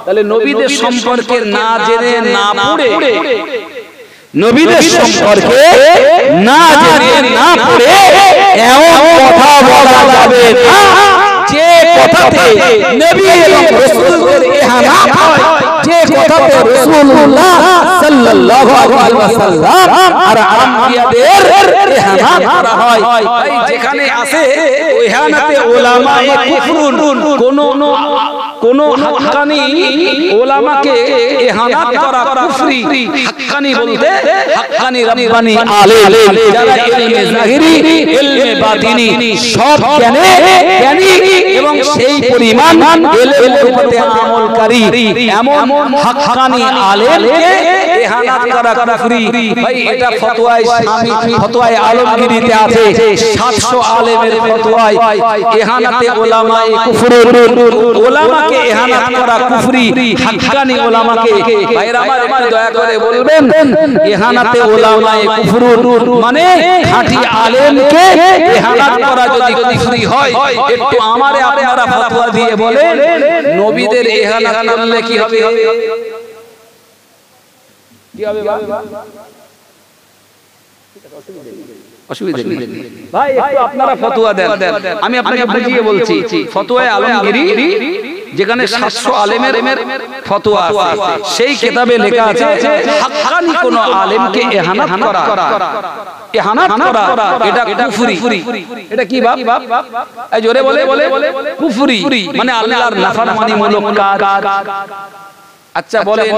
তাহলে নবীদের সম্পর্কে না জেনে না পড়ে, নবীদের সম্পর্কে না জেনে না পড়ে এমন কথা বলা যাবে না যে কথাতে নবী এবং রাসূলের ইহানাত হয়, যে কথাতে রাসূলুল্লাহ সাল্লাল্লাহু আলাইহি ওয়াসাল্লাম আর আম্বিয়াদের ইহানাত করা হয়। ভাই যেখানে আছে ইহানাতে উলামায়ে কুফরুন, কোন হাক্কানি উলামাকে ইহানাত করা কুফরি। হাক্কানি বলতে হাক্কানি রব্বানি আলেম, যারা ইলমে জাহিরি ইলমে বাতিনি সব জ্ঞানী এবং সেই পরিমাণ ইলমের উপরে আমলকারী এমন হাক্কানি আলেমকে ইহানাত করা কুফরি। ভাই এটা ফতোয়ায় শামী, ফতোয়ায় আলমগীরিতে আছে। 700 আলেমের ফতোয়ায় ইহানাতে উলামায়ে কুফরুন, উলামাকে ইহানাত করা কুফরি, হাক্কানি উলামাকে। ভাইরা আমার একটু দয়া করে বলবেন, ইহানাতে উলামায়ে কুফরুন মানে খাঁটি আলেমকে ইহানাত করা যদি কুফরি হয়, একটু আমারে আপনারা ফতোয়া দিয়ে বলেন নবীদের ইহানাত করলে কি হবে? কি হবে বাবা? অসুবিধা নেই ভাই, একটু আপনারা ফতোয়া দেন, আমি আপনাকে বুঝিয়ে বলছি। ফতোয়ায়ে আলমগীরি যেখানে 700 আলেমের ফতোয়া আছে, সেই কিতাবে লেখা আছে হাক্কানি কোন আলেমকে ইহানাত করা এটা কুফরি। এটা কি বাপ? এই জোরে বলে কুফরি মানে আল্লাহর নাফরমানিমূলক কাজ। আচ্ছা বলেন,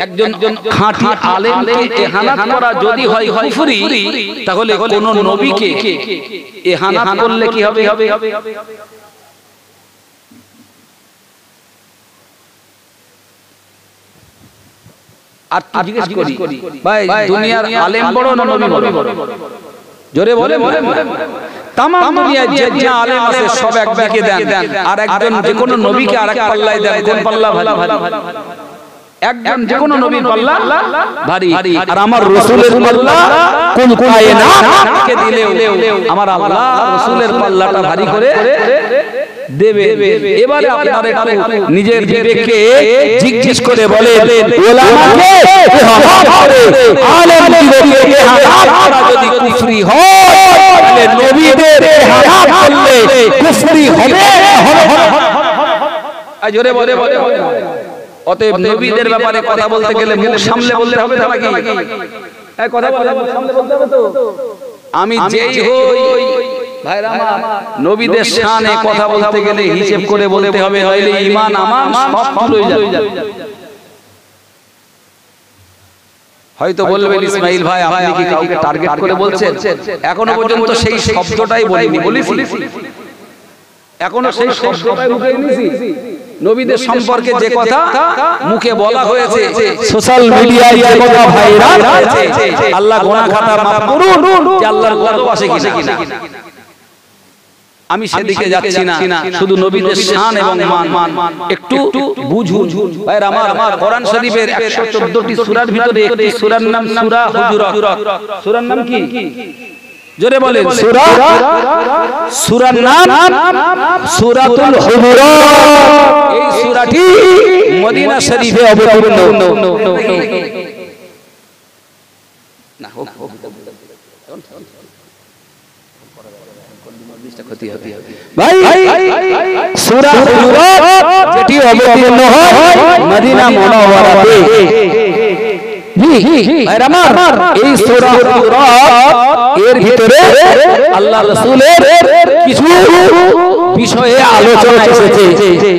একজন খাঁটি আলেমকে ইহানাত করা যদি হয় কুফরি, তাহলে কোন নবীকে ইহানাত করলে কি হবে? আর জিজ্ঞেস করি ভাই, দুনিয়ার আলেম বড় না নবী বড়? জোরে বলে তাম দুনিয়ায় যে আলেম আছে সব একদিকে দেন, আর একজন যে কোনো নবীকে আরেক পাল্লায় দেন। কোন পাল্লা ভারী? একজন যে কোনো নবীর পাল্লা ভারী, আর আমার রাসূলের পাল্লা কোন কায়নাতকে দিলেও আমার আল্লাহ রাসূলের পাল্লাটা ভারী করে দেবে। এবারে আপনারা একটু নিজের বিবেককে জিজ্ঞেস করে বলেন, উলামাকে ইহানাত করে আলেমদেরকে ইহানাত করা যদি কুফরি হয়, তাহলে নবীদের ইহানাত করলে কুফরি হবে? জোরে বলে। অতএব নবীদের ব্যাপারে কথা বলতে গেলে মুখ সামলে বলতে হবে নাকি? এই কথা বলে মুখ সামলে বলতে হবে তো। আমি যেই হই ভাইরা আমার, নবীদের শানে কথা বলতে গেলে হিসাব করে বলতে হবে, নইলে ঈমান আমার সব চলে যাবে। হয়তো বলবেন ইসমাইল ভাই আপনি কি কাউকে টার্গেট করে বলছেন? এখনো পর্যন্ত সেই শব্দটাই বলিনি, বলেছি এখনো সেই শব্দটাই মুখে এনেছি। নবীদের সম্পর্কে যে কথা মুখে বলা হয়েছে, সোশ্যাল মিডিয়ায় যে কথা ভাইরাল হয়েছে, আল্লাহ গুনাহ খাতা মাফ করুন, যে আল্লাহর ভালোবাসে কিনা। আমি সেদিকে যাচ্ছি না, শুধু নবীদের শান এবং মান একটু বুঝুন। ভাইরা আমার, কোরআন শরীফের 114টি সূরার ভিতরে একটি সূরার নাম সূরা হুজুরাত। সূরার নাম কি? জোরে বলেন। সূরার নাম সূরাতুল হুজুরাত। এই সূরাটি মদিনা শরীফে অবতীর্ণ। না হোক ভাই, সূরা হুজুরাত যেটি অবতীর্ণ হয় মদিনা মুনাওয়ারাতে। এই সূরা হুজুরাত এর ভিতরে আল্লাহ রাসূলের কিছু বিষয়ে আলোচনা এসেছে।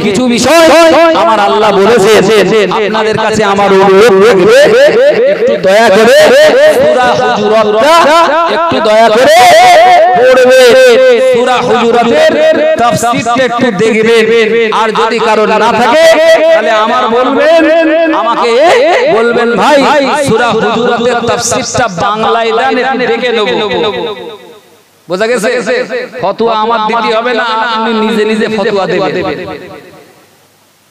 কিছু বিষয় আমার আল্লাহ বলেছেন, আপনাদের কাছে আমার অনুরোধ থাকবে একটু দয়া করে সূরা হুজুরাতটা একটু দয়া করে পড়বে। সূরা হুজুরাতের তাফসীরটা একটু দেখবেন, আর যদি কারো না থাকে তাহলে আমাকে বলবেন ভাই সূরা হুজুরাতের তাফসীরটা বাংলায় দেন, একটু দেখে নেব। বোঝা গেছে? ফতোয়া আমার দিতে হবে না, আপনি নিজে নিজে ফতোয়া দেবেন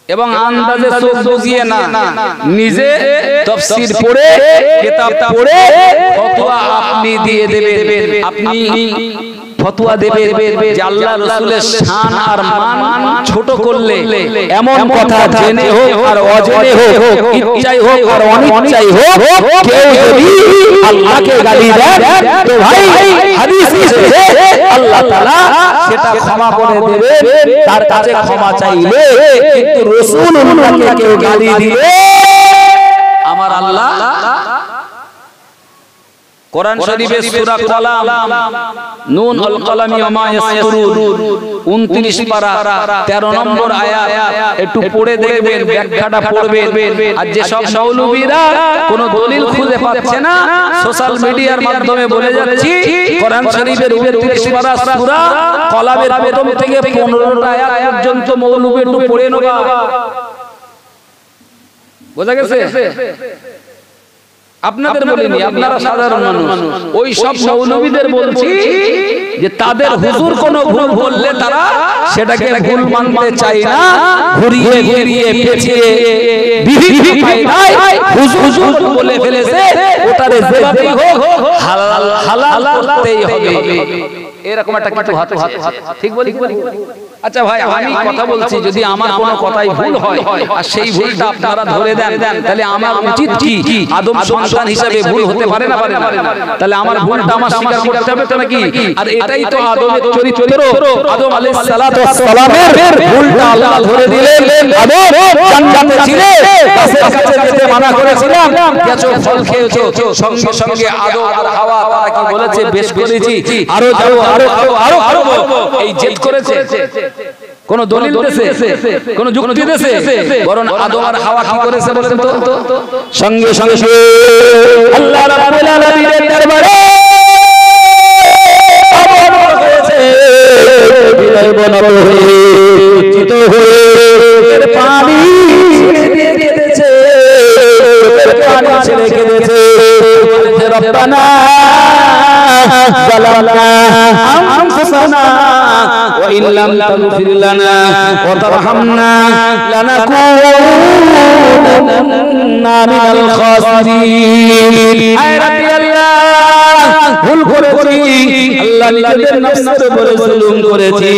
এবং আন্দাজে চোখ বুজিয়ে না, নিজে তাফসীর পড়ে কিতাব পড়ে ফতোয়া আপনি দিয়ে দেবেন। আপনি ফতোয়া দেবে যে আল্লাহ রাসূলের শান আর মান ছোট করলে এমন কথা জেনে হোক আর অজেনে হোক, ইচ্ছাই হোক আর অনিচ্ছাই হোক, কেউ যদি আল্লাহকে গালি দেয় তো ভাই হাদিস এসেছে আল্লাহ তাআলা সেটা ক্ষমা করে দেবে, তার কাছে ক্ষমা চাইলে। কিন্তু রাসূলুল্লাহকে কেউ গালি দিলে আমার আল্লাহ কোরআন শরীফের সূরা কলাম নুন আল কলামি ওয়া মা ইয়াসতুরুন 29 পারা 13 নম্বর আয়াত একটু পড়ে দেখবেন, ব্যাখ্যাটা পড়বেন। আর যে সব মৌলবীরা কোন দলিল খুঁজে পাচ্ছে না, সোশ্যাল মিডিয়ার মাধ্যমে বলে যাচ্ছি কোরআন শরীফের 29 পারা সূরা কলামের প্রথম থেকে 15টা আয়াত পর্যন্ত মৌলবী একটু পড়ে নেবা। বোঝা গেছে? আপনাদের বলিনি, আপনারা সাধারণ মানুষ। ওই সব মৌলবীদের বলছি যে তাদের হুজুর কোনো ভুল বললে তারা সেটাকে ভুল মানতে চায় না, ঘুরিয়ে ঘুরিয়ে পেঁচিয়ে বিভিন্ন ফায়দায় হুজুর বলে ফেলেছে, ওটারে যেভাবেই হোক হালাল করতেই হবে। এরকম একটা কিছু হাত ঠিক বলি? আচ্ছা ভাই, আমি কথা বলছি, যদি আমার কোনো কথাই ভুল হয় আর সেই ভুলটা আপনারা ধরে দেন, তাহলে আমার উচিত কি? আদম সন্তান হিসেবে ভুল হতে পারে না? তাহলে আমার ভুলটা আমার স্বীকার করতে হবে তো নাকি? আর এটাই তো আদমের চরিত্র। আদম আলাইহিস সালাতু ওয়াস সালামের ভুলটা আল্লাহ ধরে দিলেন। আদম জান্নাতে ছিলে, গাছের কাছে যেতে মানা করেছিলাম, গেছো ফল খেয়েছো, সঙ্গে সঙ্গে আদম আর হাওয়া তারা কি বলেছে? বেশ করেছি, আরো যাও, আরো আরো এই জেদ করেছে। কোন দলিল দেশে, কোন যুক্তি দেশে? বরং আদম আর হাওয়া কি করেছে বলেন তো? সঙ্গে সঙ্গে আল্লাহ রাব্বুল আলামিনের দরবারে অবনত হয়েছে, বিনয় বনত হয়ে চিত হয়ে পানি ছেড়ে কেঁদেছে, পানি ছেড়ে কেঁদেছে। রব্বানা ظلمنا أنفسنا وإن لم تغفر لنا وترحمنا لنكونن من الخاسرين। أي ربي الله ভুল করেছি, আল্লাহ নিজেদের নফসের উপরে জুলুম করেছি।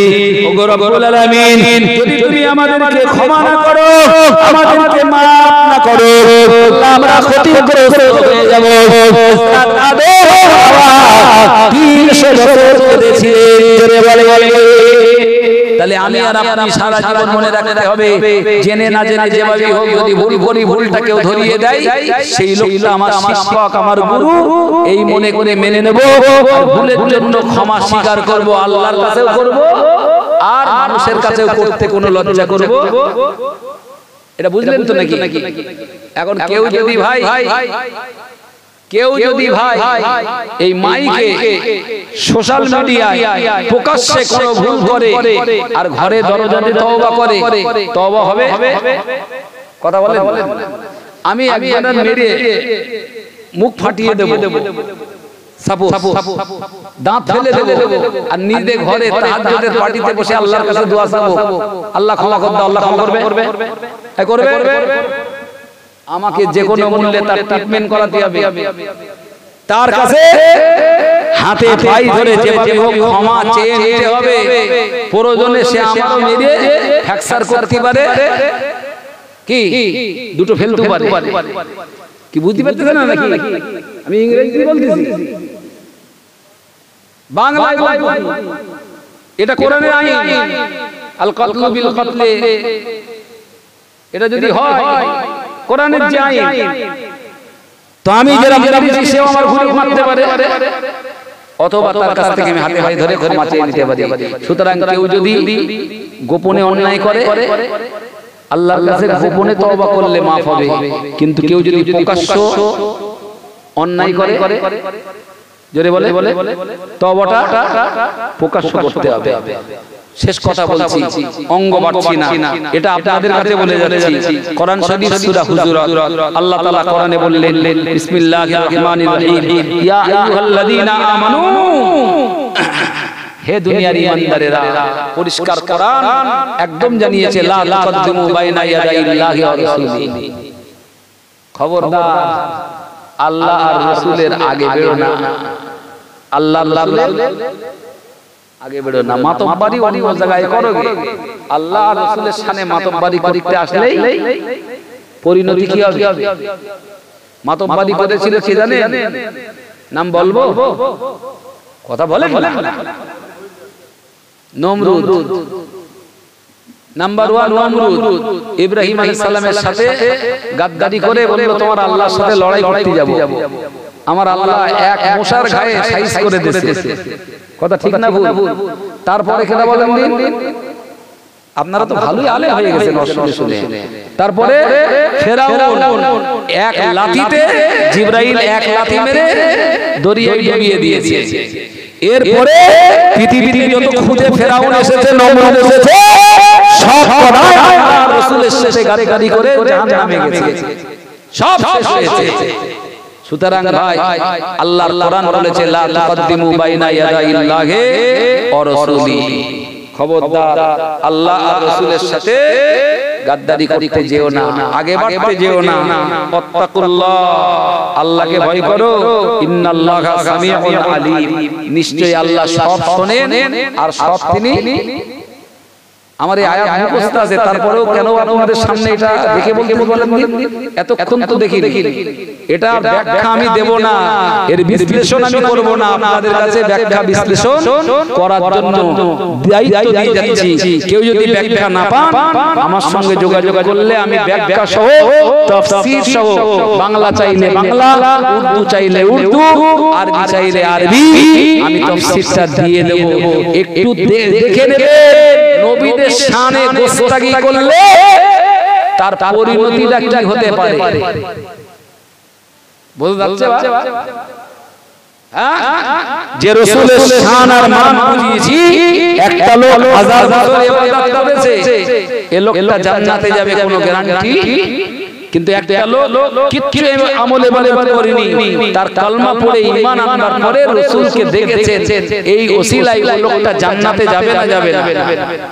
ওগো রব্বুল আলামিন, যদি তুমি আমাদেরকে ক্ষমা না করো, আমাদেরকে মাফ না করো, আল্লাহ আমরা ক্ষতিগ্রস্ত হয়ে যাব। তাহলে আমি আর আপনি সারা জীবন মনে রাখতে হবে, জেনে না জেনে যেভাবে হোক যদি ভুল করি, ভুলটা কেউ ধরিয়ে দেয়, সেই লোকটা আমার শিক্ষক, আমার গুরু, এই মনে করে মেনে নেব। ভুলের জন্য ক্ষমা স্বীকার করব, আল্লাহর কাছেও করব আর মানুষের কাছেও করতে কোনো লজ্জা করব। এটা বুঝলেন তো নাকি? এখন কেউ যদি ভাই এই মাইকে সোশ্যাল মিডিয়ায় প্রকাশ্যে কোনো ভুল করে আর ঘরে দরজাতে তওবা করে, তওবা হবে? কথা বলেন। আমি একজনের মেরে মুখ ফাটিয়ে দেব, দাঁত ফেলে দেব, আর নিজে ঘরে তাহাজ্জুদের পার্টিতে বসে আল্লাহর কাছে দোয়া চাবো, আল্লাহ ক্ষমা করে দাও, আল্লাহ ক্ষমা করবে। আমাকে যে কোনো মূল্যে তার ট্রিটমেন্ট করাতে হবে, তার কাছে হাতে পাই ধরে যেভাবে হোক ক্ষমা চেয়ে নিতে হবে। প্রয়োজনে সে আমারও মেরে ফ্র্যাকচার করতে পারে, কি দুটো ফেলতে পারে। কি বুঝতে পারতেছেন না নাকি? আমি ইংরেজি বলতেছি, বাংলায় বলবো। এটা কোরআনের আইন, আল কতলু বিল কতলে। এটা যদি হয় কোরআনের যে আইন, তো আমি যেরকম দিয়েছি সেও আমার ঘুরে মারতে পারে, অথবা তার কাছ থেকে আমি হাতে হাতে ধরে ক্ষমা চেয়ে নিতে পারি। সুতরাং কেউ যদি গোপনে অন্যায় করে, আল্লাহর কাছে গোপনে তওবা করলে মাফ হবে। কিন্তু কেউ যদি প্রকাশ্য অন্যায় করে, জোরে বলে, তওবাটা প্রকাশ্য করতে হবে। শেষ কথা বলছি, অঙ্গ বাড়ছি না, এটা আপনাদের কাছে বলে যাচ্ছি। কোরআন শরীফ সূরা হুজুরাত, আল্লাহ তাআলা কোরআনে বললেন, বিসমিল্লাহির রহমানির রহিম, ইয়া আইয়ুহাল্লাযীনা আমানু, হে দুনিয়ার ঈমানদারেরা। পরিষ্কার কোরআন একদম জানিয়েছে, লা তুকদ্দিমু বাইনা ইয়াদাইল্লাহি ওয়া রাসূলিহি। খবরদার আল্লাহ আর রাসূলের আগে বেরো না। আল্লাহ রাসূলের আগে বেরো না, মাতব্বারি অন্য জায়গায় করোগে। আল্লাহ আর রাসূলের শানে মাতব্বারি করতে আসলেই পরিণতি কি হবে? মাতব্বারি করেছিল কে জানে? নাম বলবো? কথা বলেন না। নমরুদ, নাম্বার 1 নমরুদ। ইব্রাহিম আলাইহিস সালামের সাথে গাদ্দারি করে বলল তোমার আল্লাহর সাথে লড়াই করতে যাব। আমার আল্লাহ এক মশার গায়ে সাইজ করে দিয়েছে। কথা ঠিক না ভুল? তারপরে কেন বলেন দিন? আপনারা তো ভালোই আলেম হয়ে গেছেন শুনে শুনে। তারপরে ফেরাউন এক লাঠিতে, জিবরাইল এক লাঠি মেরে দরিয়ায় ডুবিয়ে দিয়েছে। এরপরে পৃথিবীতে যত খুঁজে ফেরাউন এসেছে, নমরুদ এসেছে, সব কটা আল্লাহর রাসূলের সাথে গাড়ি করে জাহান্নামে গেছে, সব শেষ হয়েছে। সুতরাং ভাই, আল্লাহর কোরআন বলেছে লা তুকদ্দিমু বাইনা ইয়াদাইল্লাহি ওয়া রাসূলিহি। খবরদার আল্লাহ আর রাসূলের সাথে গাদ্দারি করতে যেও না, আগে বাড়তে যেও না। তাকুল্লাহ, আল্লাহকে ভয় করো। ইন্নাল্লাহা সামিউন আলীম, নিশ্চয়ই আল্লাহ সব শোনেন আর সব তিনি। আমার এই আয়াত মুখস্থ আছে, তারপরেও কেন আপনাদের সামনে এটা দেখে বলতে বলেন? এতক্ষণ তো দেখি এটা ব্যাখ্যা আমি দেব না, এর বিশ্লেষণ আমি করব না। আপনাদের কাছে ব্যাখ্যা বিশ্লেষণ করার জন্য দায়িত্ব দিয়ে যাচ্ছি। কেউ যদি ব্যাখ্যা না পান, আমার সঙ্গে যোগাযোগ করলে আমি ব্যাখ্যা সহ, তাফসীর সহ, বাংলা চাইলে বাংলা, উর্দু চাইলে উর্দু, আরবি চাইলে আরবি, আমি তাফসীরটা দিয়ে দেব। একটু দেখে নেবে নবীদের শানে গোস্তাগি করলে তার পরিণতিটা কি হতে পারে। বুঝতে যাচ্ছে? যে রাসূলের শান আর মান বুঝিয়েছি, একটা লোক হাজার বছর ইবাদত করেছে, এই লোকটা জান্নাতে যাবে কোনো গ্যারান্টি? কিন্তু একটা লোক কিচ্ছু আমলে বলে করেনি, তার কালমা পড়ে ঈমান আনার পরে রাসূলকে দেখেছেন, এই ওসিলায় ওই লোকটা জান্নাতে যাবে না যাবে না?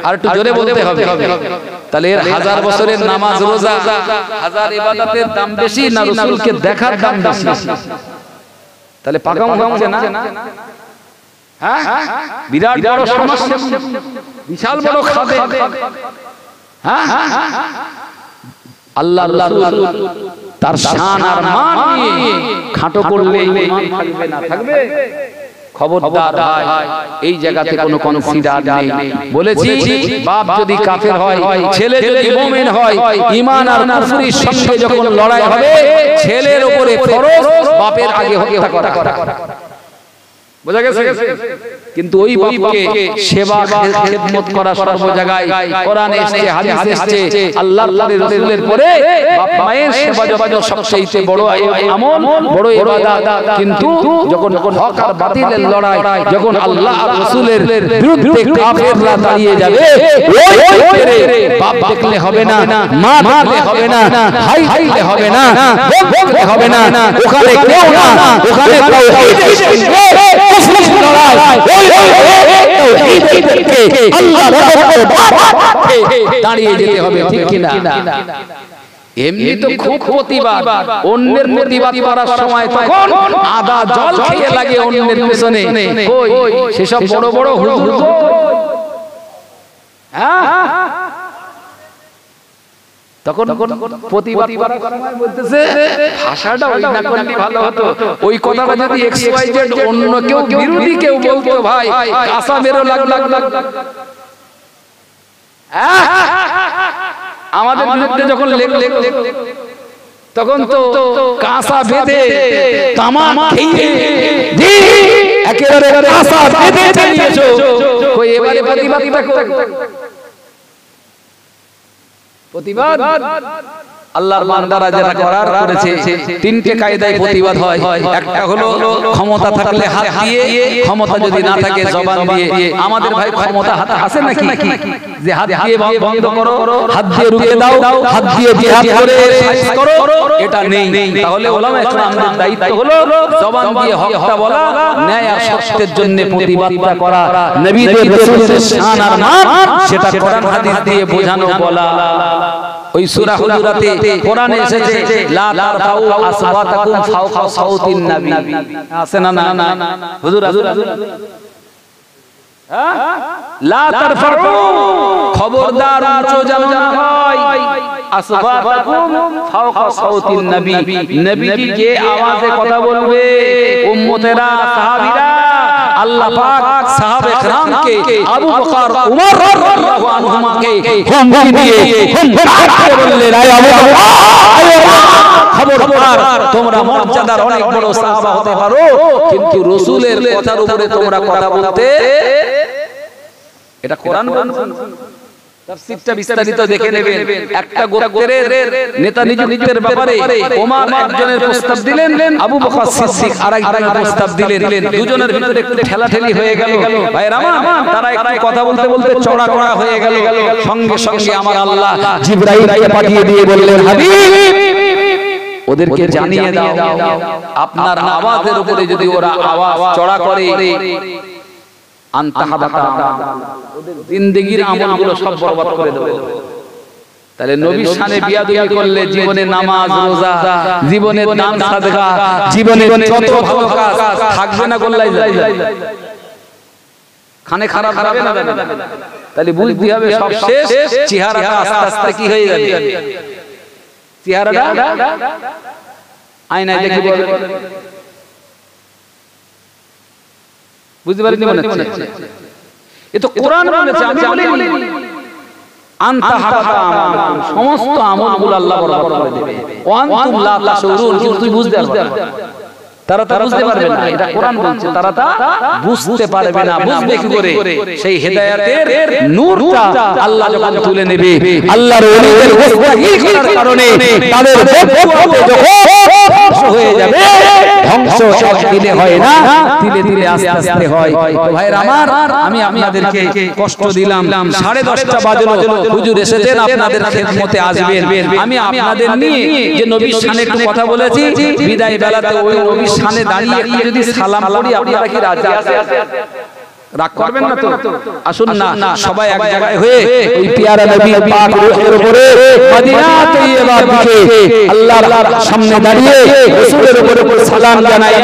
আর একটু জোরে বলতে হবে। তাহলে এর হাজার বছরের নামাজ রোজা, হাজার ইবাদতের দাম বেশি না রাসূলকে দেখার দাম বেশি? তাহলে পাকাম হচ্ছে না? হ্যাঁ, বিরাট বড় সমস্যা, বিশাল বড় খাবে। হ্যাঁ, আল্লাহর রাসূল তার শান আর মান নিয়ে খাটো করলে ঈমান থাকবে না থাকবে? খবরদার ভাই, এই জায়গাতে কোনো কনফিডেন্স নেই। বলেছি বাপ যদি কাফের হয়, ছেলে যদি মুমিন হয়, ঈমান আর কুফরির সঙ্গে যখন লড়াই হবে, ছেলের উপরে ফরজ বাপের আগে হত্যা করা। বোঝা গেছে? কিন্তু ওই বাপকে সেবা খেদমত করা সর্ব জায়গায় কোরআনে এসেছে, হাদিসে এসেছে। আল্লাহর রাসূলের পরে বাপ মায়ের সেবা যখন সবচেয়ে বড় আমল, বড় ইবাদত। কিন্তু যখন হক আর বাতিলের লড়াই, যখন আল্লাহ আর রাসূলের বিরুদ্ধে কাফেররা দাঁড়িয়ে যাবে, ওই বাপ দেখলে হবে না, মা দেখলে হবে না, ভাই দেখলে হবে না, বোন দেখলে হবে না, ওখানে কেউ না, ওখানে তাওহীদের সঙ্গে মুসলিম লড়াই, দাঁড়িয়ে যেতে হবে, ঠিক কিনা? এমনি তো খুব প্রতিবাদ, অন্যের প্রতিবাদ করার সময় তখন আদা জল খেয়ে লাগে অন্যের পেছনে। সেসব বড় বড় হুজুর, তখন প্রতিবাদ করার সময় বলতেছে ভাষাটা ওই না করলে ভালো হতো। ওই কথাটা যদি XYZ অন্য কেউ বিরোধী কেউ বলতো, ভাই কাঁচা মেরো লাগ আমাদের বিরুদ্ধে যখন তখন তো কাঁচা বেঁধে তামাক খেয়ে একেবারে কাঁচা বেঁধে চালিয়েছো। কই এবারে প্রতিবাদটা প্রতিবাদ আল্লাহর বান্দারা যারা করার করেছে, তিনটে কায়দায় প্রতিবাদ হয়। একটা হলো ক্ষমতা থাকলে হাত দিয়ে, ক্ষমতা যদি না থাকে জবান দিয়ে। আমাদের ভাই ক্ষমতা হাতে আছে নাকি যে হাত দিয়ে বন্ধ করো, হাত দিয়ে রুখে দাও, হাত দিয়ে জিহাদ করে ফাইট করো? এটা নেই। তাহলে উলামা ইকরামদের দায়িত্ব হলো জবান দিয়ে হকটা বলা, ন্যায় আর সত্যের জন্য প্রতিবাদটা করা, নবীদের রাসূলের শান আর মান সেটা কোরআন হাদিস দিয়ে বোঝানো বলা। ওই সূরা হুজুরাতে কোরআনে এসেছে লা তারফাউ আসওয়াতাকুম ফাওকা সাউতিন নবী, আছে না? না হুজুর লা তারফাউ, খবরদার উঁচু যেন না হয় আসওয়াতাকুম ফাওকা সাউতিন নবী, নবীজিকে আওয়াজে কথা বলবে। উম্মতেরা, সাহাবীরা, আল্লাহ পাক সাহাবে کرامকে আবু বকর, উমর রাদিয়াল্লাহু আনহুমাকে হুমকি দিয়ে বললেন, আয় আবু বকর, খবরদার, তোমরা মর্যাদার অনেক বড় সাহাবা হতে পারো, কিন্তু রাসূলের কথার উপরে তোমরা কথা বলতে, এটা কোরআন বলছে। তাফসীরটা বিস্তারিত দেখে নেবেন। একটা গোত্রের নেতা নিযুক্তের ব্যাপারে ওমর একজনের প্রস্তাব দিলেন, আবু বকর সিদ্দিক আরেকজনের প্রস্তাব দিলেন। দুজনের ভিতরে একটু ঠেলাঠেলি হয়ে গেল। ভাইরা আমার, তারা একটু কথা বলতে বলতে চড়া কড়া হয়ে গেল। সঙ্গে সঙ্গে আমার আল্লাহ জিবরাইলকে পাঠিয়ে দিয়ে বললেন, হাবিব, ওদেরকে জানিয়ে দাও, আপনার আওয়াজের উপরে যদি ওরা আওয়াজ চড়া করে, জিন্দেগির আমলগুলো সব বরবাদ করে দেবে। তাহলে নবীর শানে বিয়াদবি করলে জীবনে নামাজ, রোজা, জীবনে দান সাদকা, জীবনে যত ভালো কাজ থাকবে না, গোল্লাই যায়। খানে খারাপ হবে না, তাহলে বুঝতে হবে সব শেষ। চেহারাটা আস্তে আস্তে কি হয়ে যাবে, চেহারাটা আয়নায় দেখি বলে, বুঝতে পারিনি মনে হচ্ছে? এ তো কোরআন বলেছে, আমি বলিনি। আনতা হাবাতা আমাল, সমস্ত আমলগুলো আল্লাহ বরবাদ করে দেবে। ওয়া আনতুম লা তাশউরুন, কিন্তু তুই বুঝতে পারবে না। তারা তা বুঝতে পারবে না, এটা কোরআন বলছে। তারা তা বুঝতে পারবে না। বুঝবে কি করে? সেই হেদায়েতের নূরটা আল্লাহ যখন তুলে নেবে, আল্লাহর ওলিদের গোস্তাগি করার কারণে তাদের বদবুতে যখন ধ্বংস হয়ে যাবে, ধ্বংস একদিনে হয় না, ধীরে ধীরে আস্তে আস্তে হয়। তো ভাইরা আমার, আমি আপনাদেরকে কষ্ট দিলাম। 10:30 বাজলো, হুজুর এসেছেন, আপনাদের খেদমতে আসবেন। আমি আপনাদের নিয়ে যে নবীর শানে একটু কথা বলেছি, বিদায় বেলাতে ওই নবীর শানে দাঁড়িয়ে একটু যদি সালাম করি, আপনারা কি রাজি আছেন? রাগ করবেন না তো? আসুন না সবাই এক জায়গায় হয়ে ওই পিয়ারা নবী পাক রূহের উপরে মদিনা তৈয়বা দিকে আল্লাহর সামনে দাঁড়িয়ে রাসূলের উপরে সালাম জানাই।